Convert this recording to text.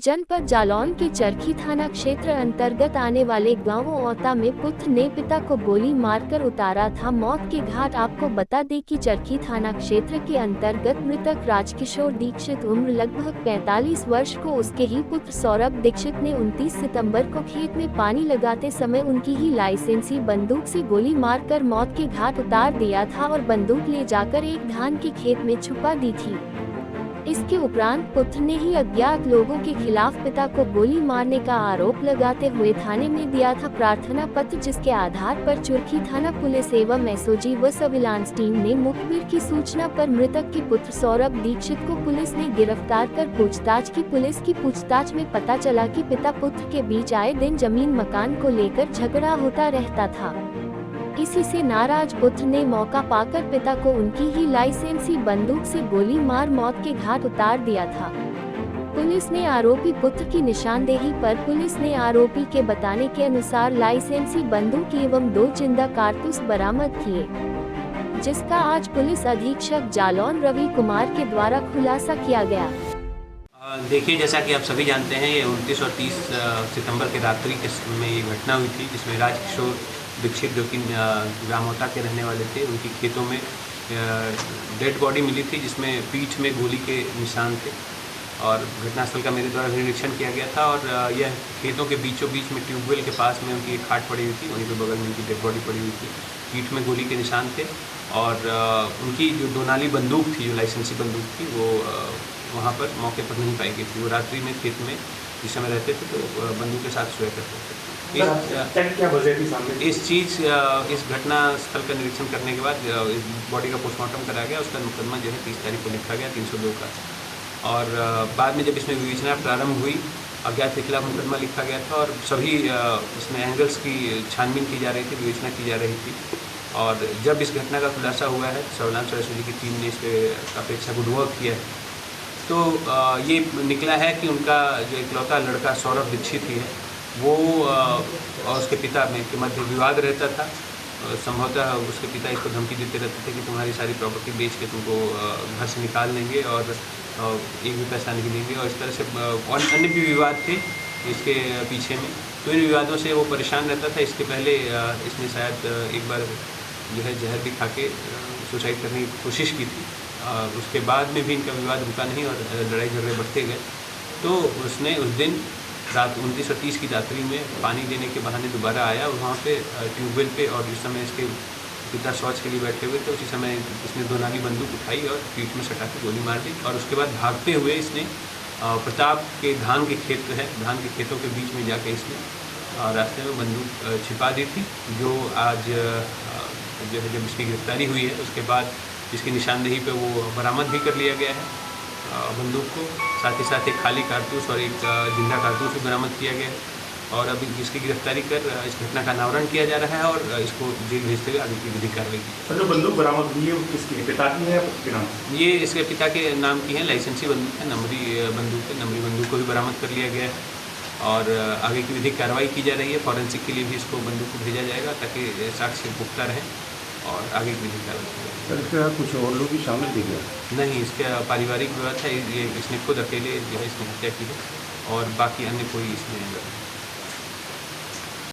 जनपद जालौन के चरखी थाना क्षेत्र अंतर्गत आने वाले गांव औता में पुत्र ने पिता को गोली मारकर उतारा था मौत के घाट। आपको बता दें कि चरखी थाना क्षेत्र के अंतर्गत मृतक राजकिशोर दीक्षित उम्र लगभग 45 वर्ष को उसके ही पुत्र सौरभ दीक्षित ने 29 सितंबर को खेत में पानी लगाते समय उनकी ही लाइसेंसी बंदूक से गोली मारकर मौत के घाट उतार दिया था और बंदूक ले जाकर एक धान के खेत में छुपा दी थी। इसके उपरांत पुत्र ने ही अज्ञात लोगों के खिलाफ पिता को गोली मारने का आरोप लगाते हुए थाने में दिया था प्रार्थना पत्र, जिसके आधार पर चरखी थाना पुलिस एवं एसओजी व सर्विलांस टीम ने मुखबिर की सूचना पर मृतक के पुत्र सौरभ दीक्षित को पुलिस ने गिरफ्तार कर पूछताछ की। पुलिस की पूछताछ में पता चला कि पिता पुत्र के बीच आए दिन जमीन मकान को लेकर झगड़ा होता रहता था। इसी से नाराज पुत्र ने मौका पाकर पिता को उनकी ही लाइसेंसी बंदूक से गोली मार मौत के घाट उतार दिया था। पुलिस ने आरोपी पुत्र की निशानदेही पर पुलिस ने आरोपी के बताने के अनुसार लाइसेंसी बंदूक एवं 2 जिंदा कारतूस बरामद किए, जिसका आज पुलिस अधीक्षक जालौन रवि कुमार के द्वारा खुलासा किया गया। देखिए, जैसा कि आप सभी जानते हैं, ये 29 और 30 सितंबर के रात्रि के समय ये घटना हुई थी, जिसमें राजकिशोर दीक्षित जो कि ग्राम औता के रहने वाले थे, उनकी खेतों में डेड बॉडी मिली थी, जिसमें पीठ में गोली के निशान थे और घटनास्थल का मेरे द्वारा निरीक्षण किया गया था। और यह खेतों के बीचों बीच में ट्यूबवेल के पास में उनकी एक खाट पड़ी हुई थी, वहीं पे बगल में उनकी डेड बॉडी पड़ी हुई थी, पीठ में गोली के निशान थे। और उनकी जो 2 नाली बंदूक थी, जो लाइसेंसी बंदूक थी, वो वहाँ पर मौके पर नहीं पाई गई थी। वो रात्रि में खेत में जिस समय रहते थे तो बंदूक के साथ सोया करते थे। क्या वजह थी सामने? इस घटना स्थल का निरीक्षण करने के बाद इस बॉडी का पोस्टमार्टम कराया गया। उसका मुकदमा जो है 30 तारीख को लिखा गया 302 का। और बाद में जब इसमें विवेचना प्रारंभ हुई, अज्ञात के खिलाफ मुकदमा लिखा गया था और सभी इसमें एंगल्स की छानबीन की जा रही थी, विवेचना की जा रही थी। और जब इस घटना का खुलासा हुआ है, सर्विलांस और एसओजी की टीम ने इस पर अपेक्षा गुड वर्क किया है, तो ये निकला है कि उनका जो इकलौता लड़का सौरभ दीक्षित ही है, वो और उसके पिता में के मध्य विवाद रहता था। संभवतः उसके पिता इसको धमकी देते रहते थे कि तुम्हारी सारी प्रॉपर्टी बेच के तुमको घर से निकाल देंगे और एक भी पैसा नहीं देंगे, और इस तरह से और अन्य भी विवाद थे इसके पीछे में। तो इन विवादों से वो परेशान रहता था। इसके पहले इसने शायद एक बार जो है जहर भी खा के सुसाइड करने की कोशिश की थी। उसके बाद में भी इनका विवाद रुका नहीं और लड़ाई झगड़े बढ़ते गए। तो उसने उस दिन रात 29 और 30 की रात्रि में पानी देने के बहाने दोबारा आया और वहाँ पे ट्यूबवेल पे, और जिस समय इसके पिता शौच के लिए बैठे हुए थे, उसी समय इसने 2 नाली बंदूक उठाई और पीठ में सटा के गोली मार दी। और उसके बाद भागते हुए इसने प्रताप के धान के खेत है, धान के खेतों के बीच में जाके इसने रास्ते में बंदूक छिपा दी थी, जो आज जो है जब इसकी गिरफ्तारी हुई है उसके बाद इसकी निशानदेही पे वो बरामद भी कर लिया गया है बंदूक को। साथ ही साथ एक खाली कारतूस और एक जिंदा कारतूस भी बरामद किया गया है। और अभी इसकी गिरफ्तारी कर इस घटना का अनावरण किया जा रहा है और इसको जेल भेजते हुए आगे की विधिक कार्रवाई की। सर, जो बंदूक बरामद हुई है वो किसकी है? पिता की है या पुत्र के नाम? ये इसके पिता के नाम की है, लाइसेंसी बंदूक है, नंबरी बंदूक है। नंबरी बंदूक को भी बरामद कर लिया गया है और आगे की विधिक कार्रवाई की जा रही है। फॉरेंसिक के लिए भी इसको बंदूक को भेजा जाएगा ताकि साक्ष्य पुख्ता रहें और आगे की विधिक कार्रवाई। सर, इसके साथ कुछ और लोग भी शामिल थे क्या? नहीं, इसका पारिवारिक विवाद है। ये इसने खुद अकेले जो है इसने हत्या की है और बाकी अन्य कोई इसमें